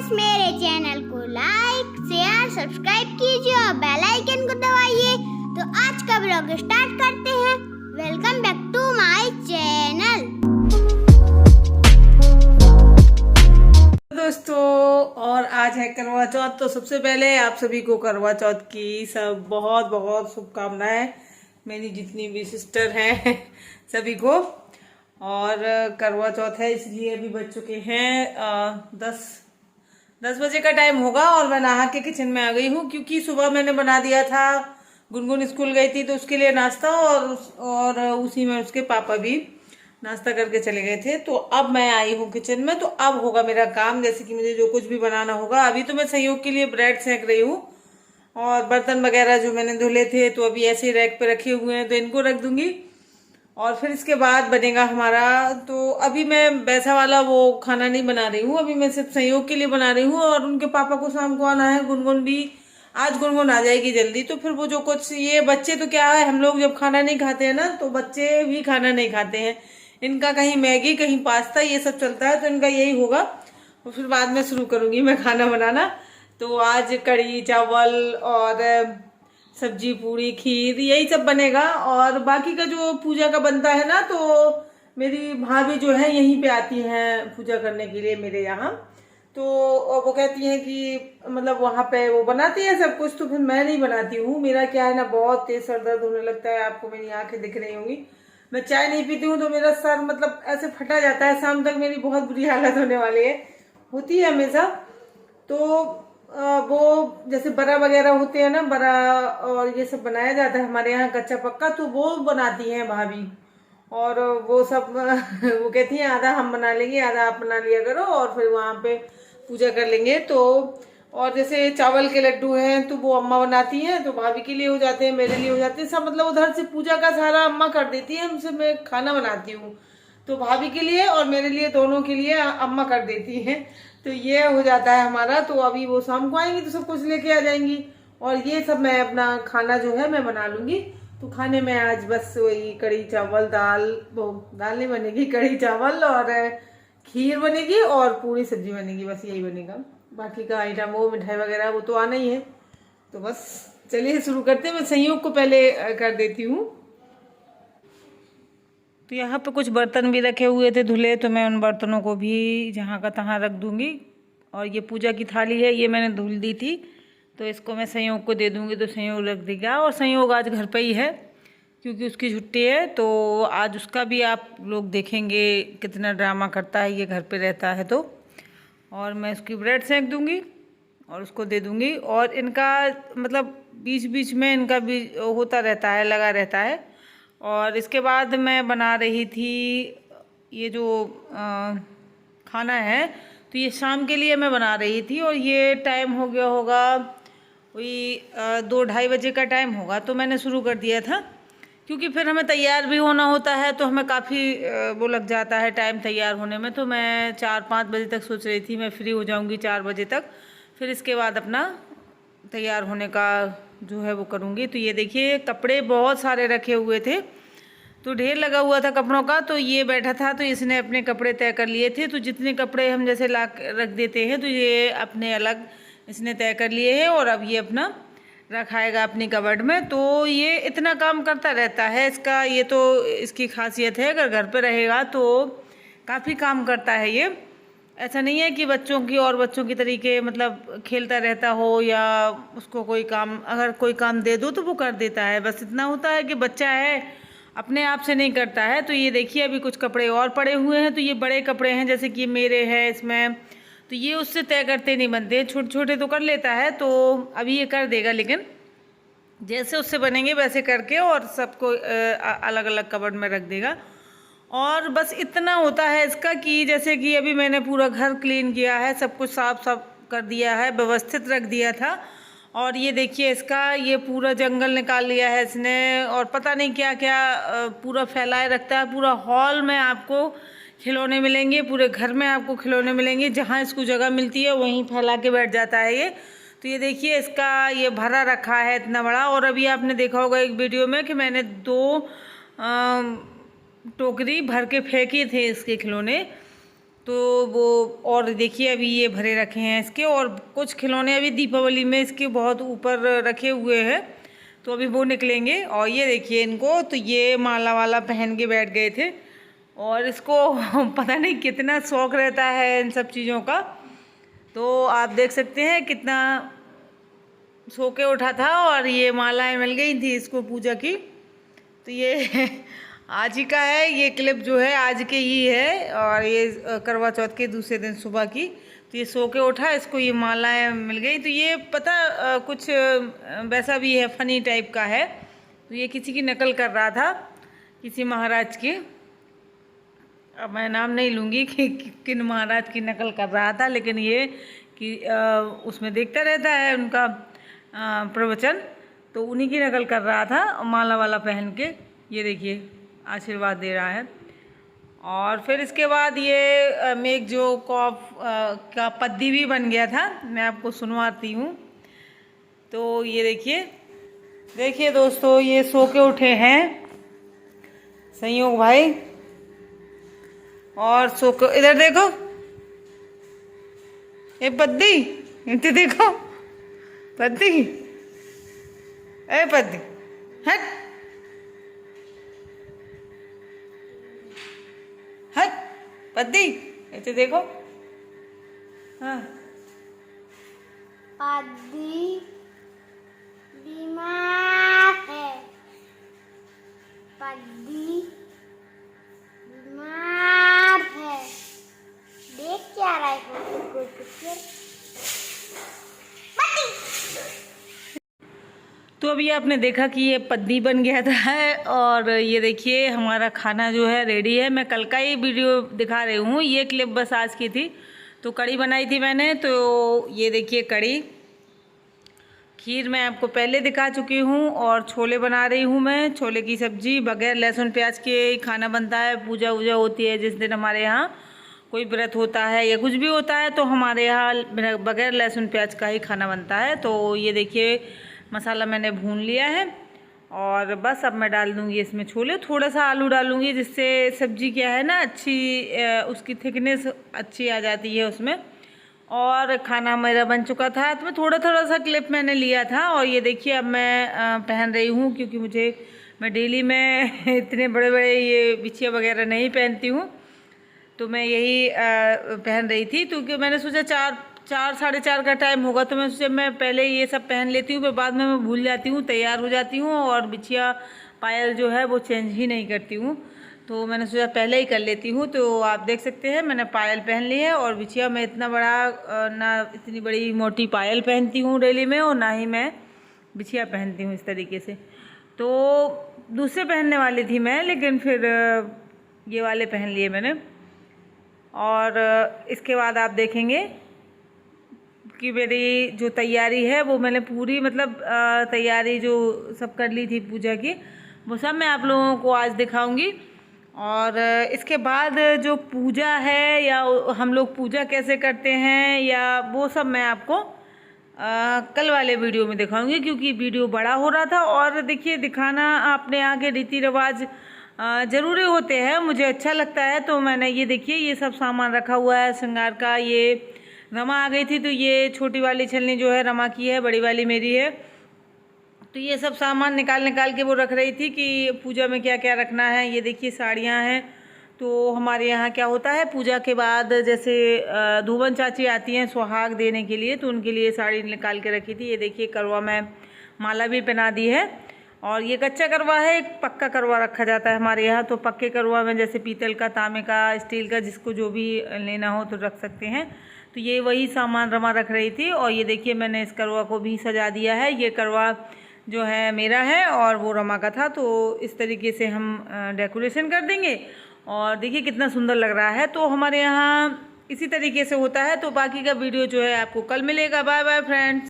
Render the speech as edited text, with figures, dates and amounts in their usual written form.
Friends, मेरे channel को like share subscribe कीजिए और बेल आइकन को दबाइए। तो आज का ब्लॉग स्टार्ट करते हैं। Welcome back to my channel. दोस्तों, और आज है करवा चौथ। तो सबसे पहले आप सभी को करवा चौथ की सब बहुत बहुत शुभकामनाएं, मेरी जितनी भी सिस्टर हैं सभी को। और करवा चौथ है इसलिए अभी बज चुके हैं 10 बजे का टाइम होगा और मैं नहा के किचन में आ गई हूँ, क्योंकि सुबह मैंने बना दिया था। गुनगुन स्कूल गई थी तो उसके लिए नाश्ता, और उसी में उसके पापा भी नाश्ता करके चले गए थे। तो अब मैं आई हूँ किचन में, तो अब होगा मेरा काम, जैसे कि मुझे जो कुछ भी बनाना होगा। अभी तो मैं संयोग के लिए ब्रेड सेक रही हूँ, और बर्तन वगैरह जो मैंने धुले थे तो अभी ऐसे ही रैक पे रखे हुए हैं, तो इनको रख दूंगी और फिर इसके बाद बनेगा हमारा। तो अभी मैं वैसा वाला वो खाना नहीं बना रही हूँ, अभी मैं सिर्फ संयोग के लिए बना रही हूँ। और उनके पापा को शाम को आना है, गुनगुन भी आज गुनगुन आ जाएगी जल्दी। तो फिर वो जो कुछ ये बच्चे तो क्या है, हम लोग जब खाना नहीं खाते हैं ना तो बच्चे भी खाना नहीं खाते हैं। इनका कहीं मैगी कहीं पास्ता ये सब चलता है, तो इनका यही होगा। और फिर बाद में शुरू करूंगी मैं खाना बनाना। तो आज कढ़ी चावल और सब्जी पूरी खीर यही सब बनेगा। और बाकी का जो पूजा का बनता है ना, तो मेरी भाभी जो है यहीं पे आती हैं पूजा करने के लिए मेरे यहाँ। तो वो कहती हैं कि मतलब वहाँ पे वो बनाती है सब कुछ, तो फिर मैं नहीं बनाती हूँ। मेरा क्या है ना, बहुत तेज सर दर्द होने लगता है, आपको मेरी आंखें दिख रही होंगी। मैं चाय नहीं पीती हूँ तो मेरा सर मतलब ऐसे फटा जाता है, शाम तक मेरी बहुत बुरी हालत होने वाली है, होती है हमेशा। तो वो जैसे बड़ा वगैरह होते हैं ना, बड़ा और ये सब बनाया जाता है हमारे यहाँ कच्चा पक्का, तो वो बनाती हैं भाभी। और वो सब वो कहती हैं आधा हम बना लेंगे आधा आप बना लिया करो, और फिर वहाँ पे पूजा कर लेंगे। तो और जैसे चावल के लड्डू हैं तो वो अम्मा बनाती हैं, तो भाभी के लिए हो जाते हैं, मेरे लिए हो जाते हैं सब। मतलब उधर से पूजा का सारा अम्मा कर देती है, हमसे मैं खाना बनाती हूँ। तो भाभी के लिए और मेरे लिए दोनों के लिए अम्मा कर देती हैं। तो ये हो जाता है हमारा। तो अभी वो शाम को आएंगी तो सब कुछ लेके आ जाएंगी, और ये सब मैं अपना खाना जो है मैं बना लूंगी। तो खाने में आज बस वही कढ़ी चावल दाल, वो दाल नहीं बनेगी, कढ़ी चावल और खीर बनेगी और पूरी सब्जी बनेगी, बस यही बनेगा। बाकी का आइटम वो मिठाई वगैरह वो तो आना ही है। तो बस चलिए शुरू करते हैं। मैं संयोग को पहले कर देती हूँ। तो यहाँ पे कुछ बर्तन भी रखे हुए थे धुले, तो मैं उन बर्तनों को भी जहाँ का तहाँ रख दूँगी। और ये पूजा की थाली है, ये मैंने धुल दी थी, तो इसको मैं संयोग को दे दूँगी, तो संयोग रख देगा। और संयोग आज घर पे ही है क्योंकि उसकी छुट्टी है, तो आज उसका भी आप लोग देखेंगे कितना ड्रामा करता है, ये घर पे रहता है तो। और मैं उसकी ब्रेड सेक दूँगी और उसको दे दूँगी। और इनका मतलब बीच बीच में इनका भी होता रहता है, लगा रहता है। और इसके बाद मैं बना रही थी ये जो खाना है, तो ये शाम के लिए मैं बना रही थी। और ये टाइम हो गया होगा वही 2-2:30 बजे का टाइम होगा, तो मैंने शुरू कर दिया था, क्योंकि फिर हमें तैयार भी होना होता है, तो हमें काफ़ी वो लग जाता है टाइम तैयार होने में। तो मैं 4-5 बजे तक सोच रही थी मैं फ्री हो जाऊंगी 4 बजे तक, फिर इसके बाद अपना तैयार होने का जो है वो करूँगी। तो ये देखिए कपड़े बहुत सारे रखे हुए थे, तो ढेर लगा हुआ था कपड़ों का। तो ये बैठा था तो इसने अपने कपड़े तय कर लिए थे। तो जितने कपड़े हम जैसे ला रख देते हैं, तो ये अपने अलग इसने तय कर लिए हैं, और अब ये अपना रखाएगा अपनी कबर्ड में। तो ये इतना काम करता रहता है इसका, ये तो इसकी खासियत है। अगर घर पे रहेगा तो काफ़ी काम करता है ये। ऐसा नहीं है कि बच्चों की और बच्चों की तरीके मतलब खेलता रहता हो, या उसको कोई काम अगर कोई काम दे दो तो वो कर देता है। बस इतना होता है कि बच्चा है, अपने आप से नहीं करता है। तो ये देखिए अभी कुछ कपड़े और पड़े हुए हैं, तो ये बड़े कपड़े हैं, जैसे कि मेरे हैं इसमें, तो ये उससे तय करते नहीं बनते, छोटे छोटे तो कर लेता है। तो अभी ये कर देगा, लेकिन जैसे उससे बनेंगे वैसे करके और सबको अलग अलग कबर्ड में रख देगा। और बस इतना होता है इसका कि जैसे कि अभी मैंने पूरा घर क्लीन किया है, सब कुछ साफ साफ कर दिया है, व्यवस्थित रख दिया था। और ये देखिए इसका ये पूरा जंगल निकाल लिया है इसने, और पता नहीं क्या क्या पूरा फैलाए रखता है। पूरा हॉल में आपको खिलौने मिलेंगे, पूरे घर में आपको खिलौने मिलेंगे, जहाँ इसको जगह मिलती है वहीं फैला के बैठ जाता है ये। तो ये देखिए इसका ये भरा रखा है इतना बड़ा। और अभी आपने देखा होगा एक वीडियो में कि मैंने 2 टोकरी भर के फेंके थे इसके खिलौने। तो वो, और देखिए अभी ये भरे रखे हैं इसके, और कुछ खिलौने अभी दीपावली में इसके बहुत ऊपर रखे हुए हैं, तो अभी वो निकलेंगे। और ये देखिए इनको, तो ये माला वाला पहन के बैठ गए थे, और इसको पता नहीं कितना शौक रहता है इन सब चीज़ों का। तो आप देख सकते हैं कितना सो के उठा था, और ये मालाएं मिल गई थी इसको पूजा की। तो ये आज ही का है, ये क्लिप जो है आज के ही है, और ये करवा चौथ के दूसरे दिन सुबह की। तो ये सो के उठा, इसको ये मालाएं मिल गई। तो ये पता कुछ वैसा भी है, फनी टाइप का है। तो ये किसी की नकल कर रहा था, किसी महाराज की। अब मैं नाम नहीं लूँगी कि किन महाराज की नकल कर रहा था, लेकिन ये कि उसमें देखता रहता है उनका प्रवचन, तो उन्हीं की नकल कर रहा था माला वाला पहन के। ये देखिए आशीर्वाद दे रहा है। और फिर इसके बाद ये मेघ जो कॉफ का पद्दी भी बन गया था, मैं आपको सुनवाती हूँ। तो ये देखिए दोस्तों, ये सो के उठे हैं संयोग भाई, और सो के इधर देखो, ये पद्दी, इधर देखो पद्दी, ए पद्दी हट हट, पद्दी इधर देखो। हाँ पद्दी बीमार है, पद्दी बीमार है। देख क्या रहा है तो अभी आपने देखा कि ये पद्दी बन गया था, और ये देखिए हमारा खाना जो है रेडी है। मैं कल का ही वीडियो दिखा रही हूँ, ये क्लिप बस आज की थी। तो कड़ी बनाई थी मैंने, तो ये देखिए कड़ी, खीर मैं आपको पहले दिखा चुकी हूँ, और छोले बना रही हूँ मैं, छोले की सब्जी। बगैर लहसुन प्याज के खाना बनता है, पूजा वूजा होती है जिस दिन हमारे यहाँ कोई व्रत होता है या कुछ भी होता है, तो हमारे यहाँ बगैर लहसुन प्याज का ही खाना बनता है। तो ये देखिए मसाला मैंने भून लिया है, और बस अब मैं डाल दूँगी इसमें छोले। थोड़ा सा आलू डालूँगी, जिससे सब्जी क्या है ना अच्छी, उसकी थिकनेस अच्छी आ जाती है उसमें। और खाना मेरा बन चुका था, तो मैं थोड़ा सा क्लिप मैंने लिया था। और ये देखिए अब मैं पहन रही हूँ, क्योंकि मैं डेली में इतने बड़े बड़े ये बिछिया वगैरह नहीं पहनती हूँ, तो मैं यही पहन रही थी। क्योंकि मैंने सोचा 4 साढ़े 4 का टाइम होगा, तो मैं सोचा मैं पहले ये सब पहन लेती हूँ, फिर बाद में मैं भूल जाती हूँ, तैयार हो जाती हूँ, और बिछिया पायल जो है वो चेंज ही नहीं करती हूँ। तो मैंने सोचा पहले ही कर लेती हूँ। तो आप देख सकते हैं मैंने पायल पहन ली है, और बिछिया मैं इतना बड़ा ना इतनी बड़ी मोटी पायल पहनती हूँ डेली में, और ना ही मैं बिछिया पहनती हूँ इस तरीके से। तो दूसरे पहनने वाली थी मैं, लेकिन फिर ये वाले पहन लिए मैंने। और इसके बाद आप देखेंगे कि मेरी जो तैयारी है वो मैंने पूरी, मतलब तैयारी जो सब कर ली थी पूजा की, वो सब मैं आप लोगों को आज दिखाऊंगी। और इसके बाद जो पूजा है, या हम लोग पूजा कैसे करते हैं, या वो सब मैं आपको कल वाले वीडियो में दिखाऊंगी, क्योंकि वीडियो बड़ा हो रहा था। और देखिए दिखाना अपने यहाँ के रीति रिवाज ज़रूरी होते हैं, मुझे अच्छा लगता है। तो मैंने ये देखिए ये सब सामान रखा हुआ है श्रृंगार का। ये रमा आ गई थी, तो ये छोटी वाली छलनी जो है रमा की है, बड़ी वाली मेरी है। तो ये सब सामान निकाल के वो रख रही थी कि पूजा में क्या क्या रखना है। ये देखिए साड़ियाँ हैं। तो हमारे यहाँ क्या होता है, पूजा के बाद जैसे धोबन चाची आती हैं सुहाग देने के लिए, तो उनके लिए साड़ी निकाल के रखी थी। ये देखिए करवा में माला भी पहना दी है। और ये कच्चा करवा है, एक पक्का करवा रखा जाता है हमारे यहाँ। तो पक्के करवा में जैसे पीतल का, तांबे का, स्टील का, जिसको जो भी लेना हो तो रख सकते हैं। तो ये वही सामान रमा रख रही थी। और ये देखिए मैंने इस करवा को भी सजा दिया है। ये करवा जो है मेरा है, और वो रमा का था। तो इस तरीके से हम डेकोरेशन कर देंगे, और देखिए कितना सुंदर लग रहा है। तो हमारे यहाँ इसी तरीके से होता है। तो बाकी का वीडियो जो है आपको कल मिलेगा। Bye bye friends.